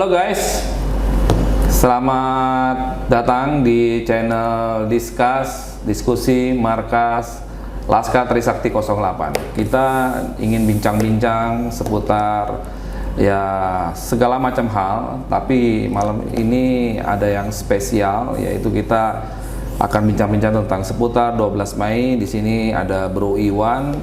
Halo guys, selamat datang di channel Diskusi Markas Laskar Trisakti 08. Kita ingin bincang-bincang seputar ya segala macam hal, tapi malam ini ada yang spesial, yaitu kita akan bincang-bincang tentang seputar 12 Mei. Di sini ada Bro Iwan.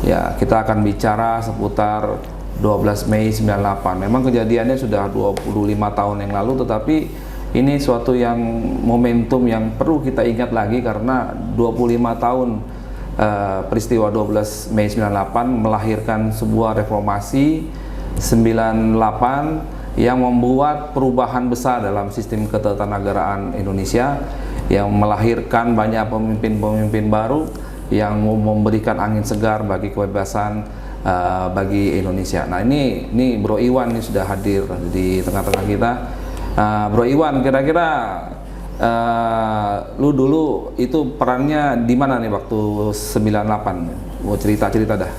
Ya, kita akan bicara seputar 12 Mei 98. Memang kejadiannya sudah 25 tahun yang lalu, tetapi ini suatu yang momentum yang perlu kita ingat lagi karena 25 tahun peristiwa 12 Mei 98 melahirkan sebuah reformasi 98 yang membuat perubahan besar dalam sistem ketatanegaraan Indonesia, yang melahirkan banyak pemimpin-pemimpin baru yang memberikan angin segar bagi kebebasan bagi Indonesia. Nah, ini Bro Iwan ini sudah hadir di tengah-tengah kita. Bro Iwan, kira-kira lu dulu itu perannya di mana nih waktu 98? Mau cerita-cerita dah.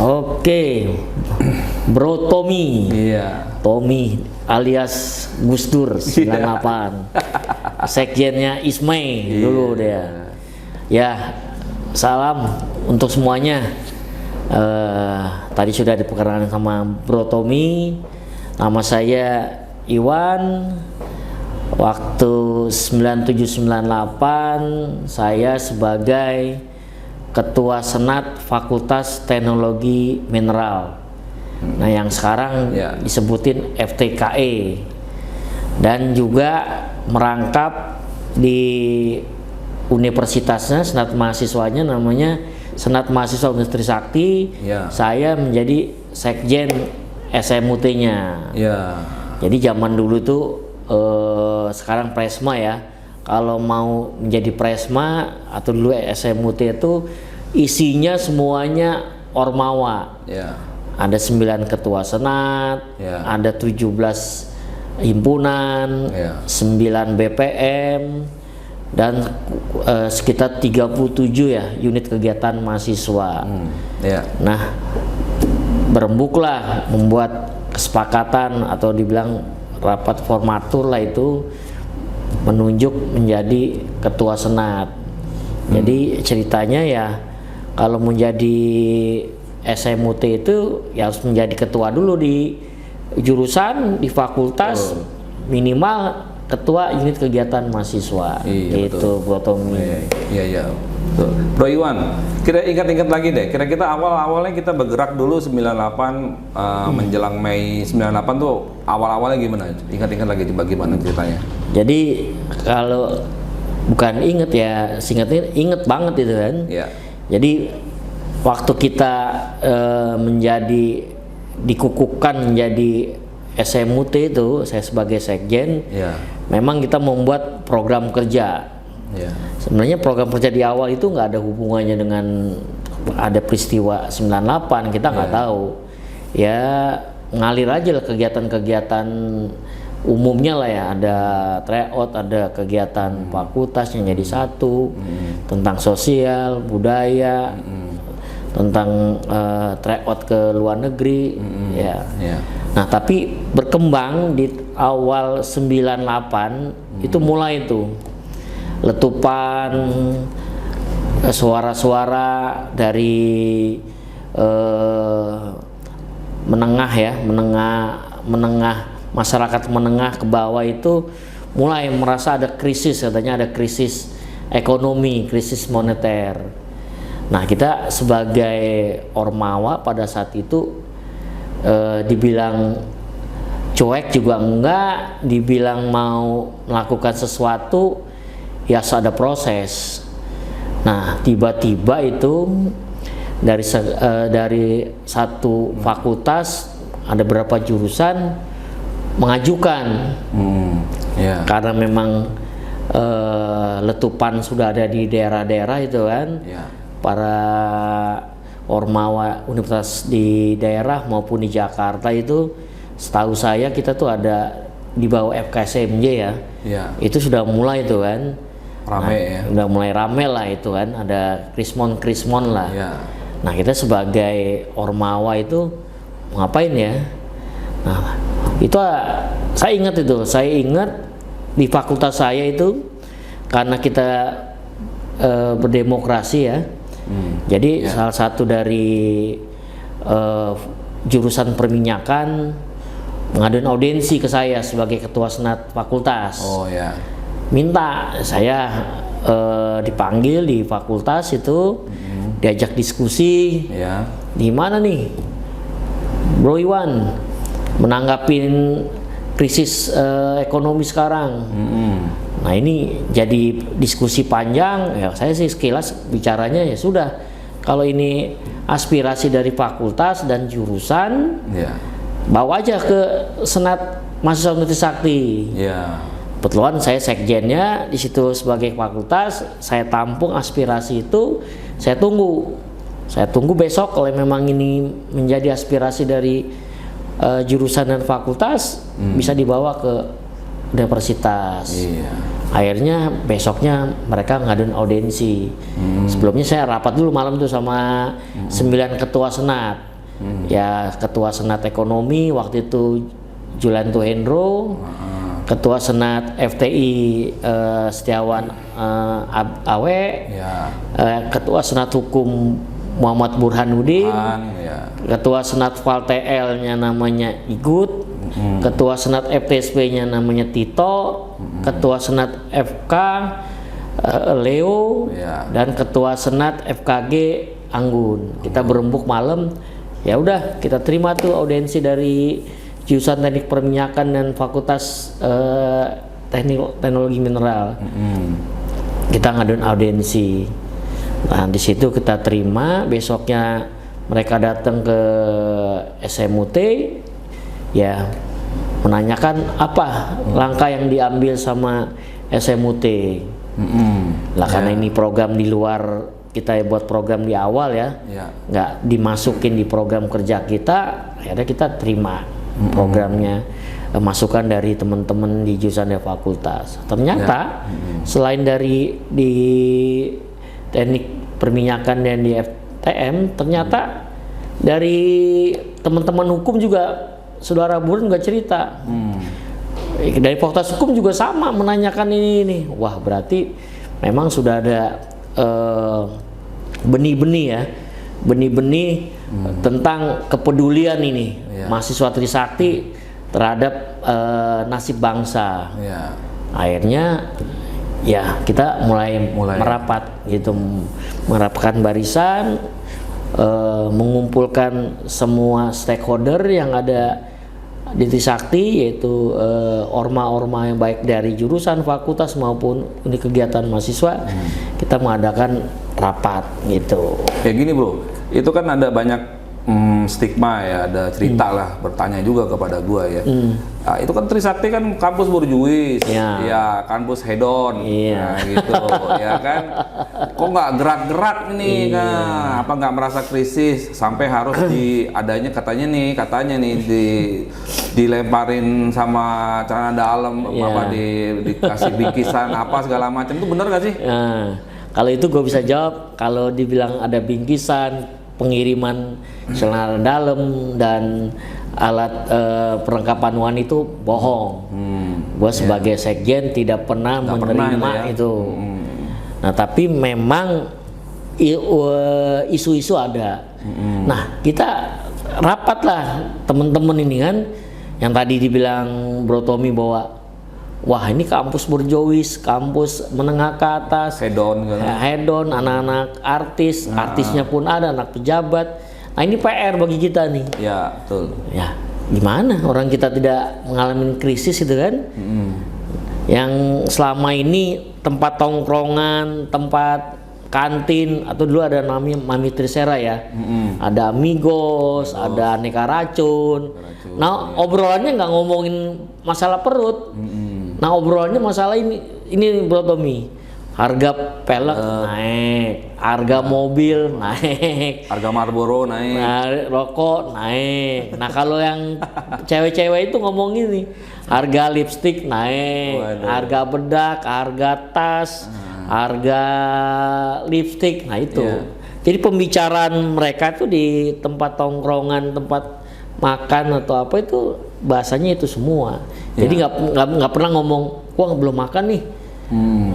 Oke, Bro Tommy. Iya. Tommy alias Gus Dur 98. Sekjennya Ismay dulu dia. Ya, salam untuk semuanya. Tadi sudah diperkenalkan sama Bro Tommy. Nama saya Iwan. Waktu 9798 saya sebagai Ketua Senat Fakultas Teknologi Mineral. Nah, yang sekarang disebutin FTKE, dan juga merangkap di universitasnya, senat mahasiswanya namanya Senat Mahasiswa Universitas Trisakti. Saya menjadi sekjen SMUT-nya. Jadi zaman dulu tuh sekarang Presma ya. Kalau mau menjadi Presma atau dulu SMUT itu isinya semuanya Ormawa. Ada 9 ketua senat, ada 17 himpunan, 9 BPM, dan sekitar 37 ya unit kegiatan mahasiswa. Nah, berembuklah membuat kesepakatan atau dibilang rapat formatur lah, itu menunjuk menjadi ketua senat. Jadi ceritanya ya, kalau menjadi SMUT itu ya harus menjadi ketua dulu di jurusan, di fakultas, minimal ketua unit kegiatan mahasiswa. Itu Bro Tommy. Iya. Bro Iwan, ingat-ingat lagi deh, kira-kira awalnya kita bergerak dulu 98 menjelang Mei 98 tuh awal-awalnya gimana? Ingat-ingat lagi coba gimana ceritanya? Jadi kalau bukan inget ya, singkatnya inget banget itu kan. Jadi waktu kita dikukuhkan menjadi SMUT itu, saya sebagai sekjen, memang kita membuat program kerja. Sebenarnya program kerja di awal itu nggak ada hubungannya dengan ada peristiwa 98, kita nggak tahu. Ya ngalir aja lah kegiatan-kegiatan umumnya lah ya, ada tryout, ada kegiatan fakultas yang jadi satu, tentang sosial, budaya, tentang tryout ke luar negeri. Nah, tapi berkembang di awal 98 itu mulai tuh letupan suara-suara dari menengah masyarakat menengah ke bawah itu mulai merasa ada krisis, katanya ada krisis ekonomi, krisis moneter. Nah, kita sebagai Ormawa pada saat itu dibilang cuek juga enggak, dibilang mau melakukan sesuatu ya ada proses. Nah, tiba-tiba itu dari satu fakultas ada beberapa jurusan mengajukan karena memang letupan sudah ada di daerah-daerah itu kan. Para Ormawa universitas di daerah maupun di Jakarta itu, setahu saya kita tuh ada di bawah FKSMJ ya. Itu sudah mulai itu kan rame. Udah mulai rame lah itu kan, ada krismon lah. Nah, kita sebagai Ormawa itu ngapain ya? Nah, itu Saya ingat di fakultas saya itu karena kita berdemokrasi ya. Jadi salah satu dari jurusan perminyakan ngadain audiensi ke saya sebagai ketua senat fakultas. Oh ya. Minta saya dipanggil di fakultas itu, diajak diskusi. Ya. Di mana nih, Bro Iwan, menanggapin krisis ekonomi sekarang? Nah ini jadi diskusi panjang. Ya saya sih sekilas bicaranya ya sudah. Kalau ini aspirasi dari fakultas dan jurusan, bawa aja ke senat mahasiswa Nutrisakti. Kebetulan saya sekjennya di situ sebagai fakultas, saya tampung aspirasi itu, saya tunggu besok kalau memang ini menjadi aspirasi dari jurusan dan fakultas, bisa dibawa ke universitas. Akhirnya besoknya mereka ngadain audiensi. Sebelumnya saya rapat dulu malam tuh sama 9 ketua senat. Ya ketua senat ekonomi waktu itu Julianto Hendro, ketua senat FTI Setiawan Awe, ketua senat hukum Muhammad Burhanuddin, ketua senat ValTL-nya namanya Igut, ketua senat FTSP-nya namanya Tito, ketua senat FK Leo, dan ketua senat FKG Anggun. Kita berembuk malam, ya udah kita terima tuh audiensi dari jurusan teknik perminyakan dan fakultas teknologi mineral. Kita ngadain audiensi. Nah di situ kita terima, besoknya mereka datang ke SMUT, ya menanyakan apa langkah yang diambil sama SMUT. Lah karena ini program di luar, kita buat program di awal ya, nggak dimasukin di program kerja kita, akhirnya kita terima programnya, masukan dari teman-teman di jurusan dan fakultas. Ternyata selain dari di teknik perminyakan dan di FTM, ternyata dari teman-teman hukum juga, saudara Burhan nggak cerita. Dari fakultas hukum juga sama menanyakan ini. Wah berarti memang sudah ada benih-benih ya, benih-benih tentang kepedulian ini mahasiswa Trisakti terhadap nasib bangsa. Akhirnya ya kita mulai merapat gitu, merapatkan barisan, mengumpulkan semua stakeholder yang ada di Trisakti, yaitu orma-orma yang baik dari jurusan, fakultas maupun unit kegiatan mahasiswa. Kita mengadakan rapat gitu. Kayak gini bro, itu kan ada banyak stigma ya, ada cerita lah, bertanya juga kepada gua ya. Nah, itu kan Trisakti kan kampus borjuis, ya kampus hedon, nah, gitu, ya kan. Kok nggak gerak-gerak ini, nah, apa nggak merasa krisis sampai harus adanya katanya nih dilemparin sama celana dalam, apa dikasih bingkisan apa segala macam, itu bener gak sih? Nah, kalau itu gue bisa jawab, kalau dibilang ada bingkisan, pengiriman celana dalam dan alat perlengkapan wanita itu bohong. Gue sebagai sekjen tidak pernah menerima itu. Nah tapi memang isu-isu ada. Nah kita rapat lah teman-teman ini kan, yang tadi dibilang Bro Tommy bahwa wah ini kampus borjuis, kampus menengah ke atas, hedon, anak-anak artis, artisnya pun ada, anak pejabat. Nah ini PR bagi kita nih. Ya betul. Ya gimana orang kita tidak mengalami krisis itu kan? Yang selama ini tempat tongkrongan, tempat kantin, atau dulu ada namanya Mami Trisera ya, ada Amigos, ada aneka racun. Nah obrolannya nggak ngomongin masalah perut. Nah obrolannya masalah ini Bro Tommy, harga pelek naik, harga mobil naik, harga Marlboro naik, rokok naik. Nah kalau yang cewek-cewek itu ngomongin nih, harga lipstik naik, harga bedak, harga tas, harga lipstik. Nah itu. Jadi pembicaraan mereka tuh di tempat tongkrongan, tempat makan atau apa itu bahasanya itu semua. Jadi nggak pernah ngomong, gua belum makan nih,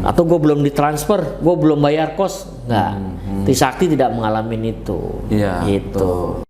atau gua belum ditransfer, gua belum bayar kos, nggak. Trisakti tidak mengalami itu. Iya, gitu.